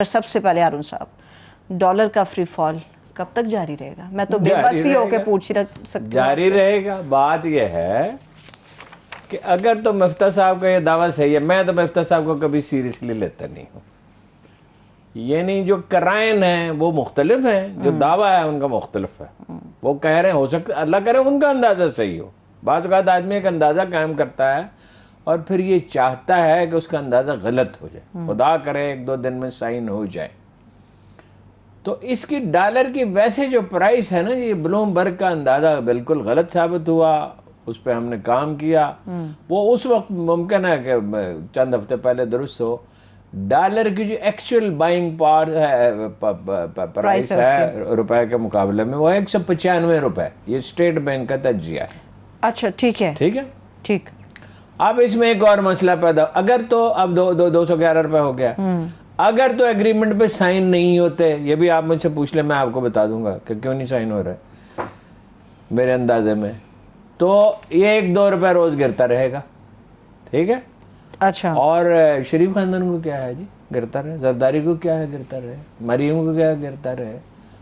सबसे पहले अरुण साहब, डॉलर का फ्री फॉल कब तक जारी रहेगा? मैं तो बेबस ही होकर पूछ ही सकती हूँ। जारी रहेगा। बात यह है कि अगर तो मफ्ता साहब का ये दावा सही है, मैं तो मफ्ता साहब को कभी सीरियसली लेता नहीं हूँ। ये नहीं, जो कराइन है वो मुख्तलिफ है, जो दावा है उनका मुख्तलिफ है। वो कह रहे हैं, हो सकता अल्लाह करे उनका अंदाजा सही हो। बात आदमी एक अंदाजा कायम करता है और फिर ये चाहता है कि उसका अंदाजा गलत हो जाए। खुदा करे एक दो दिन में साइन हो जाए। तो इसकी डॉलर की वैसे जो प्राइस है ना, ये ब्लूमबर्ग का अंदाजा बिल्कुल गलत साबित हुआ। उस पर हमने काम किया। वो उस वक्त मुमकिन है कि चंद हफ्ते पहले दुरुस्त हो। डॉलर की जो एक्चुअल बाइंग पावर है, प्राइस है रुपए के मुकाबले में, वो 195 रुपए। ये स्टेट बैंक का तजिया है। अच्छा, ठीक है, ठीक है, ठीक। अब इसमें एक और मसला पैदा, अगर तो अब 211 रुपए हो गया। अगर तो एग्रीमेंट पे साइन नहीं होते, ये भी आप मुझसे पूछ ले, मैं आपको बता दूंगा कि क्यों नहीं साइन हो रहा है मेरे अंदाजे में। तो ये 1-2 रुपए रोज गिरता रहेगा। ठीक है, अच्छा। और शरीफ खानदान को क्या है जी, गिरता रहे। जरदारी को क्या है, गिरता रहे। मरियम को क्या गिरता रहे।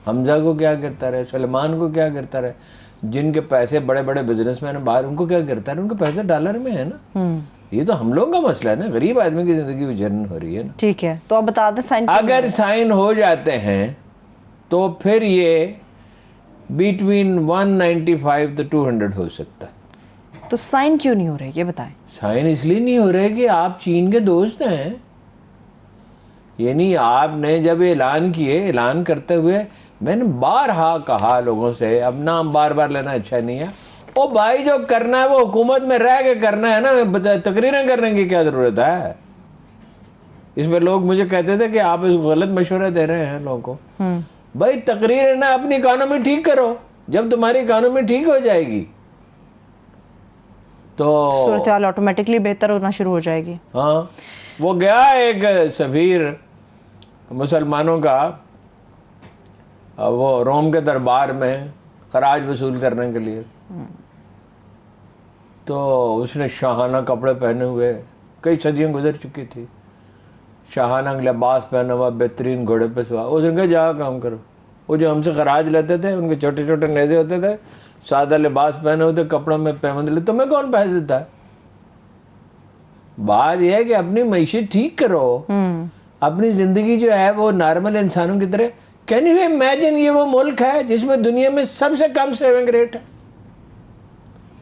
हमजा को क्या गिरता रहे। सलमान को क्या गिरता रहे। जिनके पैसे बड़े बड़े बिजनेसमैन बाहर, उनको क्या गिरता रहे। उनके पैसे डॉलर में है ना। ये तो हम लोगों का मसला है ना, गरीब आदमी की जिंदगी विजन हो रही है ना। ठीक है, तो आप बता दें साइन। अगर साइन हो जाते हैं तो फिर ये बिटवीन 195 to 200 हो सकता है। तो साइन क्यों नहीं हो रहे, ये बताएं। साइन इसलिए नहीं हो रहे कि आप चीन के दोस्त हैं। यानी आपने जब ऐलान किए, ऐलान करते हुए मैंने बारहा कहा लोगों से, अब नाम बार बार लेना अच्छा नहीं है। ओ भाई, जो करना है वो हुकूमत में रह के करना है ना, तकरीरें करने की क्या जरूरत है। इसमें लोग मुझे कहते थे कि आप इसको गलत मशवरा दे रहे हैं लोगों को। भाई, तकरीर ना, अपनी इकोनॉमी ठीक करो। जब तुम्हारी इकोनॉमी ठीक हो जाएगी तो सूरत हाल ऑटोमेटिकली बेहतर होना शुरू हो जाएगी। हाँ, वो गया एक सफीर मुसलमानों का, वो रोम के दरबार में खराज वसूल करने के लिए। तो उसने शाहाना कपड़े पहने हुए, कई सदियां गुजर चुकी थी, शाहाना लिबास पहना हुआ, बेहतरीन घोड़े पे सवार। उसने कहा जा काम करो। वो जो हमसे खराज लेते थे, उनके छोटे छोटे नेज़े होते थे, सादा लिबास पहने होते, कपड़ों में पैबंद ले, तुम्हें कौन पैसे देता है। बात यह है कि अपनी मईशत ठीक करो, अपनी जिंदगी जो है वो नॉर्मल इंसानों की तरह। कैन यू इमेजिन, ये वो मुल्क है जिसमें दुनिया में सबसे कम सेविंग रेट है।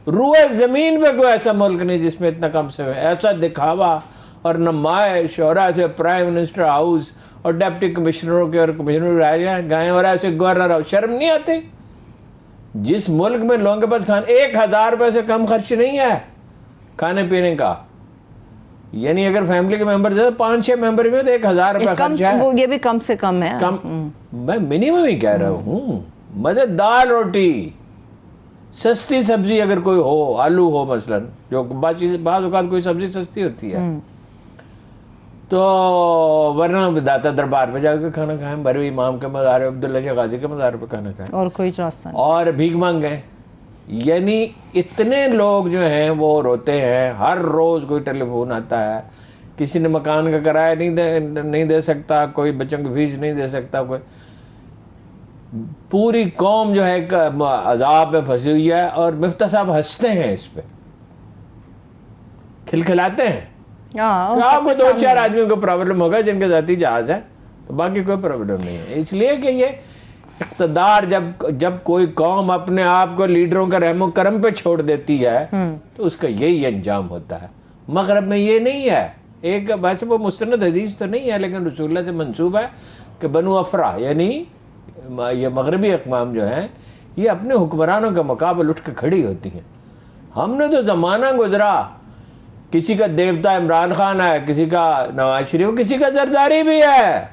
रूए जमीन पे कोई ऐसा मुल्क नहीं जिसमें इतना कम सेविंग। ऐसा दिखावा और नुमाइश, और ऐसे प्राइम मिनिस्टर हाउस और डिप्टी कमिश्नरों के और कमिश्नर गए और ऐसे गवर्नर, शर्म नहीं आती। जिस मुल्क में लोगों के पास 1000 रुपए से कम खर्च नहीं है खाने पीने का। यानी अगर फैमिली के मेंबर जैसे 5-6 मेंबर में तो 1000 रुपए खर्च है। वो ये भी कम से कम है। कम, मैं मिनिमम ही कह रहा हूँ। मतलब दाल रोटी, सस्ती सब्जी अगर कोई हो, आलू हो मसलन, जो बाज़ औक़ात कोई सब्जी सस्ती होती है, तो वरना दाता दरबार में जाकर खाना खाएं, बरवी इमाम के मज़ार, अब्दुल्ला शाह गाजी के मज़ार पे खाना खाएं, और कोई रास्ता नहीं, और भीख मांगे। यानी इतने लोग जो हैं वो रोते हैं। हर रोज कोई टेलीफोन आता है, किसी ने मकान का किराया नहीं दे सकता, कोई बच्चों की फीस नहीं दे सकता, कोई। पूरी कौम जो है अजाब में फंसी हुई है। और मिफ्ता साहब हंसते हैं इस पे, खिलखिलाते हैं। आपको 2-4 आदमियों को प्रॉब्लम होगा जिनके जाती जहाज है, तो बाकी कोई प्रॉब्लम नहीं है। इसलिए कि ये इक़्तिदार, जब कोई कौम अपने आप को लीडरों का रहमो करम पे छोड़ देती है तो उसका यही अंजाम होता है। मगरब में ये नहीं है। एक वैसे वो मुस्तनद हदीस तो नहीं है, लेकिन रसूलुल्लाह से मंसूब है कि बनु अफरा, यानी ये मगरबी अक़वाम जो हैं, ये अपने हुक्मरानों के मुकाबले उठ के खड़ी होती हैं। हमने तो जमाना गुजरा, किसी का देवता इमरान खान है, किसी का नवाज शरीफ, किसी का जरदारी भी है।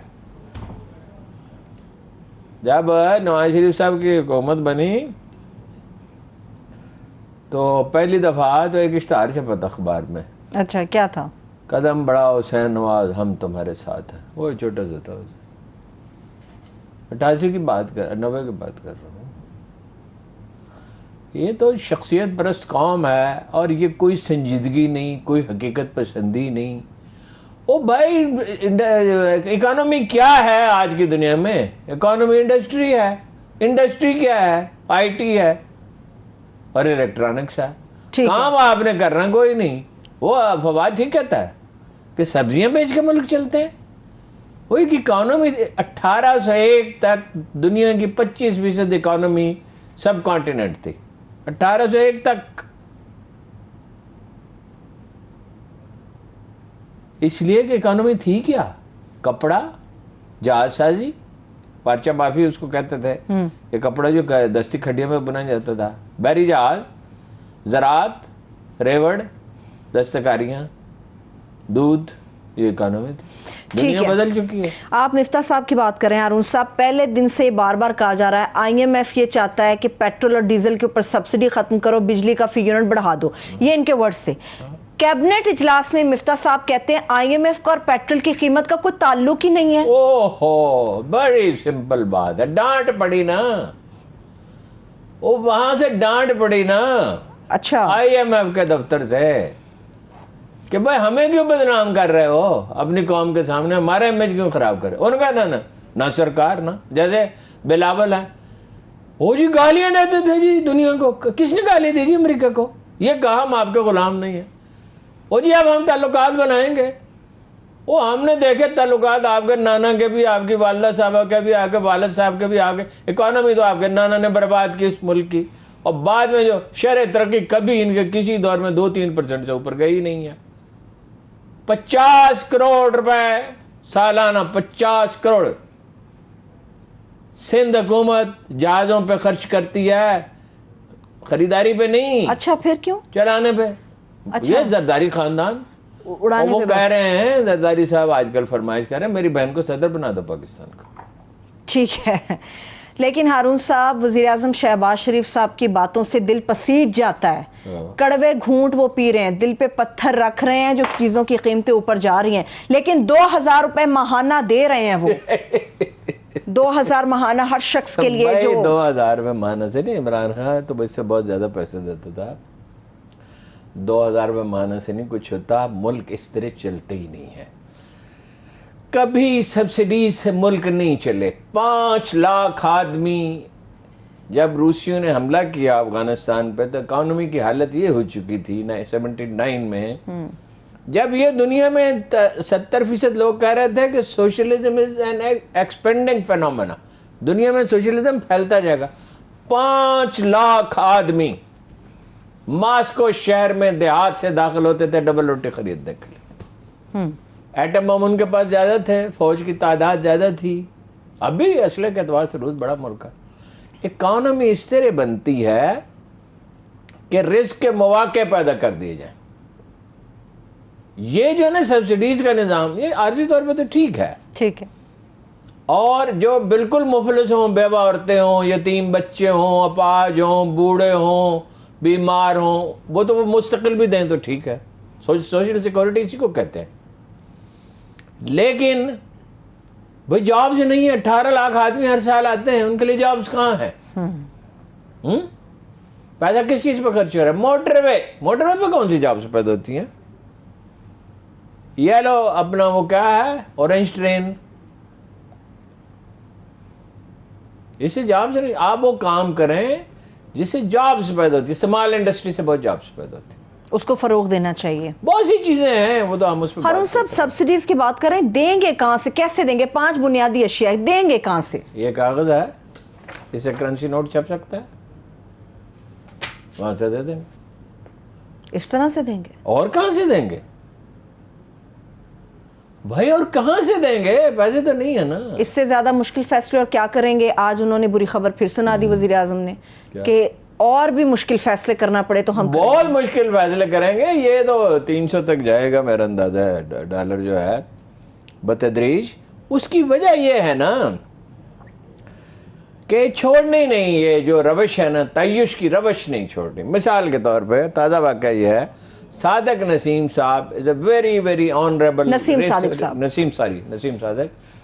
जब नवाज शरीफ साहब की हुकूमत बनी तो पहली दफा तो एक इश्तहार छपा था अखबार में। अच्छा, क्या था? कदम बढ़ाओ हुसैन नवाज, हम तुम्हारे साथ हैं। वो छोटा सा था, 88 की बात कर, 90 की बात कर रहा हूँ। ये तो शख्सियत परस्त कौम है और ये कोई संजीदगी नहीं, कोई हकीकत पसंदी नहीं। ओ भाई, इकोनॉमी क्या है आज की दुनिया में? इकोनॉमी इंडस्ट्री है। इंडस्ट्री क्या है? आईटी है और इलेक्ट्रॉनिक्स है। काम आपने करना कोई नहीं। वो फवाद ठीक कहता है कि सब्जियां बेच के मुल्क चलते हैं। वही की इकोनॉमी 1801 तक दुनिया की 25% इकोनॉमी सब कॉन्टिनेंट थी, 1801 तक। इसलिए कि इकोनॉमी थी क्या? कपड़ा, जहाजसाजी, पारचा माफी उसको कहते थे। ये कपड़ा जो दस्ती खड्डियों में बुना जाता था, बैरी जहाज, ज़राअत, रेवड़, दस्तकारियां, दूध, ये इकोनॉमी थी। दुनिया बदल चुकी है। आप मिफ्ता साहब की बात करें, हारून साहब, पहले दिन से बार बार कहा जा रहा है आईएमएफ ये चाहता है कि पेट्रोल और डीजल के ऊपर सब्सिडी खत्म करो, बिजली का फी यूनिट बढ़ा दो। ये इनके वर्ड्स थे। कैबिनेट इजलास में मिफ्ता साहब कहते हैं आईएमएफ का और पेट्रोल की कीमत का कोई ताल्लुक ही नहीं है। ओहो, बड़ी सिंपल बात है। डांट पड़ी ना, वो वहां से डांट पड़ी ना। अच्छा, आईएमएफ के दफ्तर से कि भाई हमें क्यों बदनाम कर रहे हो अपनी कौम के सामने, हमारा इमेज क्यों खराब करे? उनका ना सरकार ना, जैसे बिलावल है, वो जी गालियां देते थे जी दुनिया को। किसने गाली दी जी अमेरिका को? ये कहा हम आपके गुलाम नहीं है। वो जी अब हम ताल्लुकात बनाएंगे। वो हमने देखे ताल्लुकात आपके नाना के भी, आपकी वालदा साहबा के भी, आपके वालिद साहब के भी आगे। इकोनॉमी तो आपके नाना ने बर्बाद की इस मुल्क की, और बाद में जो शरह तरक्की कभी इनके किसी दौर में 2-3% से ऊपर गई नहीं है। 50 करोड़ रुपए सालाना, 50 करोड़ सिंध हुकूमत जहाजों पे खर्च करती है, खरीदारी पे नहीं। अच्छा, फिर क्यों? चलाने पे। अच्छा। ये जरदारी खानदान उड़ाने, वो कह रहे हैं, जरदारी साहब आजकल फरमाइश कर रहे हैं मेरी बहन को सदर बना दो पाकिस्तान का। ठीक है, लेकिन हारून साहब, वजीर आजम शहबाज शरीफ साहब की बातों से दिल पसीज जाता है। कड़वे घूंट वो पी रहे हैं, दिल पे पत्थर रख रहे हैं, जो चीजों की कीमतें ऊपर जा रही हैं, लेकिन 2000 रुपए माहाना दे रहे हैं वो। 2000 माहाना हर शख्स के लिए। जो 2000 रुपए माहाना से नहीं, इमरान खान तो इससे बहुत ज्यादा पैसे देता था। 2000 रुपए माहाना से नहीं कुछ होता। मुल्क इस तरह चलते ही नहीं है। कभी सब्सिडी से मुल्क नहीं चले। 5 लाख आदमी, जब रूसियों ने हमला किया अफगानिस्तान पे तो इकोनॉमी की हालत ये हो चुकी थी 79 में, जब ये दुनिया में 70% लोग कह रहे थे कि socialism is an expanding phenomena, दुनिया में सोशलिज्म फैलता जाएगा। 5 लाख आदमी मास्को शहर में देहात से दाखिल होते थे डबल रोटी खरीदने के लिए। एटम बम उनके पास ज्यादा थे, फौज की तादाद ज्यादा थी। अभी असले के एतबार से रूस बड़ा मुल्क है। इकोनॉमी इस तरह बनती है कि रिस्क के मौके पैदा कर दिए जाए। ये जो है ना सब्सिडीज का निजाम, ये आर्जी तौर पे तो ठीक है, ठीक है। और जो बिल्कुल मुफलिस हों, बेवा औरतें हों, यतीम बच्चे हों, अपाज हों, बूढ़े हों, बीमार हों, वो तो वो मुस्तकिल भी दें तो ठीक है। सोशल सिक्योरिटी इसी को कहते हैं। लेकिन भाई जॉब्स नहीं है। 18 लाख आदमी हर साल आते हैं, उनके लिए जॉब्स कहां है? पैसा किस चीज पे खर्च हो रहा है? मोटरवे पे कौन सी जॉब्स पैदा होती हैं? ये लो अपना वो क्या है, ऑरेंज ट्रेन, इससे जॉब्स नहीं। आप वो काम करें जिससे जॉब्स पैदा होती है। स्मॉल इंडस्ट्री से बहुत जॉब्स पैदा होती है, उसको फरोग देना चाहिए। बहुत सी चीजें हैं, वो तो हम उस पर। हारून साहब, सब्सिडीज की बात करें, देंगे कहां से, कैसे देंगे? 5 बुनियादी अशिया देंगे कहां से? ये कागज है, इससे करेंसी नोट छप सकता है, वहां से दे देंगे। इस तरह से देंगे? और कहां से देंगे भाई? और कहां से देंगे? पैसे तो नहीं है ना। इससे ज्यादा मुश्किल फैसले और क्या करेंगे? आज उन्होंने बुरी खबर फिर सुना दी वजीर आजम ने कि और भी मुश्किल फैसले करना पड़े तो हम बहुत मुश्किल फैसले करेंगे। ये तो 300 तक जाएगा मेरा अंदाजा है, डॉलर जो है बतदरीज। उसकी वजह ये है ना कि छोड़नी नहीं, ये जो रवश है ना, तय्युश की रवश नहीं छोड़नी। मिसाल के तौर पे ताज़ा वाक़या ये है, सादक नसीम साहब is a very very honourable, Naseem Sadiq